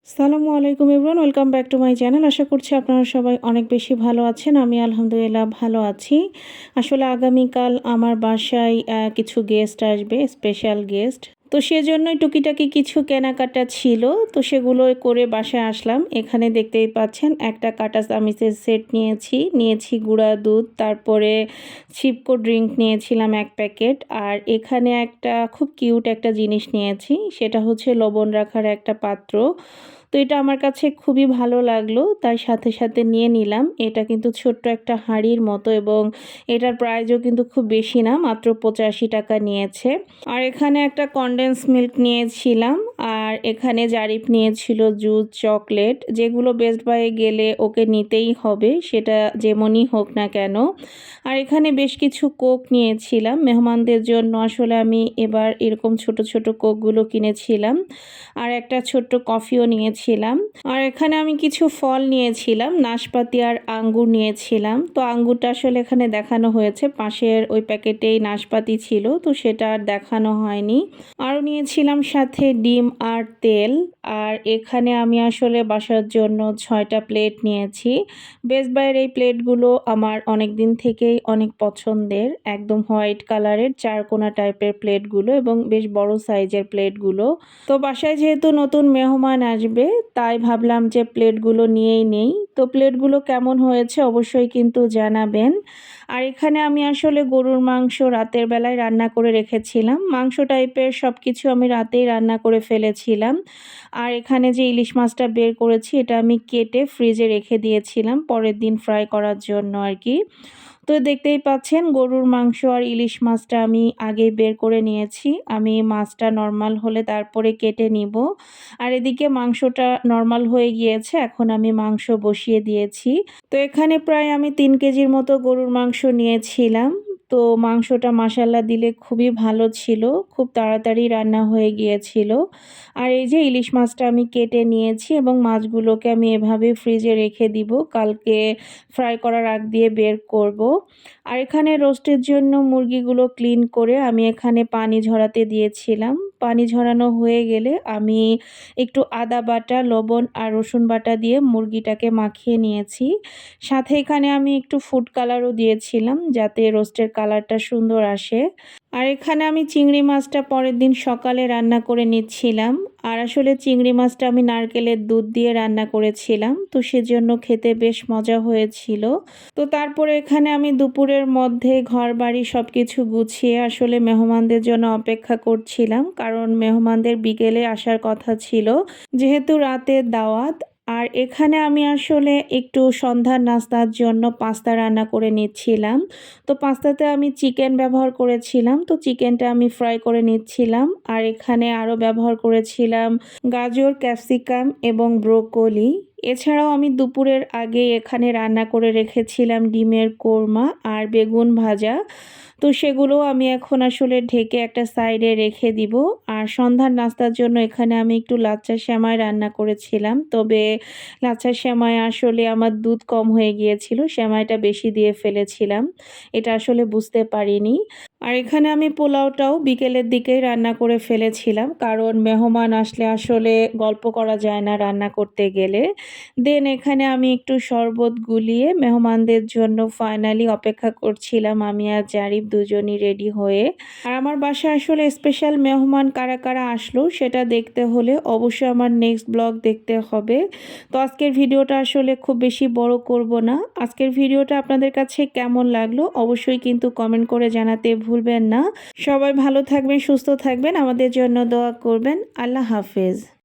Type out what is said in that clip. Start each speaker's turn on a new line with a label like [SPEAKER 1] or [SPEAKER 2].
[SPEAKER 1] আসসালামু আলাইকুম everyone, welcome back to my channel. আশা করছি আপনারা সবাই অনেক বেশি ভালো আছেন। আমি আলহামদুলিল্লাহ ভালো আছি। আসলে আগামীকাল আমার বাসায় কিছু গেস্ট আসবে, স্পেশাল গেস্ট। তো সেজন্যই টুকিটাকি কিছু কেনাকাটা ছিল, তো সেগুলো করে বাসায় আসলাম। এখানে দেখতেই পাচ্ছেন একটা কাটা চামিচের সেট নিয়েছি গুঁড়া দুধ, তারপরে ছিপকো ড্রিঙ্ক নিয়েছিলাম 1 প্যাকেট। আর এখানে একটা খুব কিউট একটা জিনিস নিয়েছি, সেটা হচ্ছে লবণ রাখার একটা পাত্র। তো এটা আমার কাছে খুবই ভালো লাগলো, তাই সাথে নিয়ে নিলাম। এটা কিন্তু ছোট্ট একটা হাঁড়ির মতো এবং এটার প্রাইসও কিন্তু খুব বেশি না, মাত্র 85 টাকা নিয়েছে। আর এখানে একটা কনডেন্স মিল্ক নিয়েছিলাম, আর এখানে জারিফ নিয়েছিল জুস, চকলেট, যেগুলো বেস্ট বাইয়ে গেলে ওকে নিতেই হবে, সেটা যেমনই হোক না কেন। আর এখানে বেশ কিছু কোক নিয়েছিলাম মেহমানদের জন্য। আসলে আমি এবার এরকম ছোট ছোট কোকগুলো কিনেছিলাম, আর একটা ছোট্ট কফিও নিয়েছিলাম। আর এখানে আমি কিছু ফল নিয়েছিলাম, নাশপাতি আর আঙ্গুর নিয়েছিলাম। তো আঙ্গুরটা আসলে এখানে দেখানো হয়েছে, পাশের ওই প্যাকেটেই নাশপাতি ছিল, তো সেটা আর দেখানো হয়নি। আরও নিয়েছিলাম সাথে ডিম আর তেল। আর এখানে আমি আসলে বাসার জন্য 6টা প্লেট নিয়েছি। বেস্ট বাইয়ের এই প্লেটগুলো আমার অনেক দিন থেকেই অনেক পছন্দের, একদম হোয়াইট কালারের চারকোনা টাইপের প্লেটগুলো এবং বেশ বড় সাইজের প্লেটগুলো। তো বাসায় যেহেতু নতুন মেহমান আসবে, তাই ভাবলাম যে প্লেটগুলো নিয়েই নেই। তো প্লেটগুলো কেমন হয়েছে অবশ্যই কিন্তু জানাবেন। আর এখানে আমি আসলে গরুর মাংস রাতের বেলায় রান্না করে রেখেছিলাম, মাংস টাইপের সব কিছু আমি রাতেই রান্না করে ফেলেছিলাম। আর এখানে যে ইলিশ মাছটা বের করেছি, এটা আমি কেটে ফ্রিজে রেখে দিয়েছিলাম পরের দিন ফ্রাই করার জন্য আর কি। তো দেখতেই পাচ্ছেন গরুর মাংস আর ইলিশ মাছটা আমি আগেই বের করে নিয়েছি। আমি মাছটা নরমাল হলে তারপরে কেটে নিব। আর এদিকে মাংসটা নরমাল হয়ে গিয়েছে, এখন আমি মাংস বসিয়ে দিয়েছি। তো এখানে প্রায় আমি 3 কেজির মতো গরুর মাংস নিয়েছিলাম। তো মাংসটা মাশাআল্লাহ দিলে খুবই ভালো ছিল, খুব তাড়াতাড়ি রান্না হয়ে গিয়েছিল। আর এই যে ইলিশ মাছটা আমি কেটে নিয়েছি এবং মাছগুলোকে আমি এভাবে ফ্রিজে রেখে দিব, কালকে ফ্রাই করার আগ দিয়ে বের করব। আর এখানে রোস্টের জন্য মুরগিগুলো ক্লিন করে আমি এখানে পানি ঝরাতে দিয়েছিলাম। পানি ঝরানো হয়ে গেলে আমি একটু আদা বাটা, লবণ আর রসুন বাটা দিয়ে মুরগিটাকে মাখিয়ে নিয়েছি। সাথে এখানে আমি একটু ফুড কালারও দিয়েছিলাম, যাতে রোস্টের কালারটা সুন্দর আসে। আর এখানে আমি চিংড়ি মাছটা পরের দিন সকালে রান্না করে নিচ্ছিলাম। আর আসলে চিংড়ি মাছটা আমি নারকেলের দুধ দিয়ে রান্না করেছিলাম, তো সেজন্য খেতে বেশ মজা হয়েছিল। তো তারপরে এখানে আমি দুপুরের মধ্যে ঘরবাড়ি সব কিছু গুছিয়ে আসলে মেহমানদের জন্য অপেক্ষা করছিলাম, কারণ মেহমানদের বিকেলে আসার কথা ছিল, যেহেতু রাতের দাওয়াত। আর এখানে আমি আসলে একটু সন্ধ্যার নাস্তার জন্য পাস্তা রান্না করে নিচ্ছিলাম। তো পাস্তাতে আমি চিকেন ব্যবহার করেছিলাম, তো চিকেনটা আমি ফ্রাই করে নিচ্ছিলাম। আর এখানে আরও ব্যবহার করেছিলাম গাজর, ক্যাপসিকাম এবং ব্রোকলি। এছাড়াও আমি দুপুরের আগে এখানে রান্না করে রেখেছিলাম ডিমের কোরমা আর বেগুন ভাজা। তো সেগুলো আমি এখন আসলে ঢেকে একটা সাইডে রেখে দিব। আর সন্ধ্যার নাস্তার জন্য এখানে আমি একটু লাচ্ছা সেমাই রান্না করেছিলাম, তবে লাচ্ছা সেমাই আসলে আমার দুধ কম হয়ে গিয়েছিল, সেমাইটা বেশি দিয়ে ফেলেছিলাম, এটা আসলে বুঝতে পারিনি। আর এখানে আমি পোলাওটাও বিকেলের দিকেই রান্না করে ফেলেছিলাম, কারণ মেহমান আসলে আসলে গল্প করা যায় না রান্না করতে গেলে। দেন এখানে আমি একটু শরবত গুলিয়ে মেহমানদের জন্য ফাইনালি অপেক্ষা করছিলাম আমি আর জারিফ দুজনই রেডি হয়ে। আর আমার বাসায় আসলে স্পেশাল মেহমান কারা কারা আসলো সেটা দেখতে হলে অবশ্যই আমার নেক্সট ব্লগ দেখতে হবে। তো আজকের ভিডিওটা আসলে খুব বেশি বড় করব না। আজকের ভিডিওটা আপনাদের কাছে কেমন লাগলো অবশ্যই কিন্তু কমেন্ট করে জানাতে ভুলবেন না। সবাই ভালো থাকবেন, সুস্থ থাকবেন, আমাদের জন্য দোয়া করবেন। আল্লাহ হাফেজ।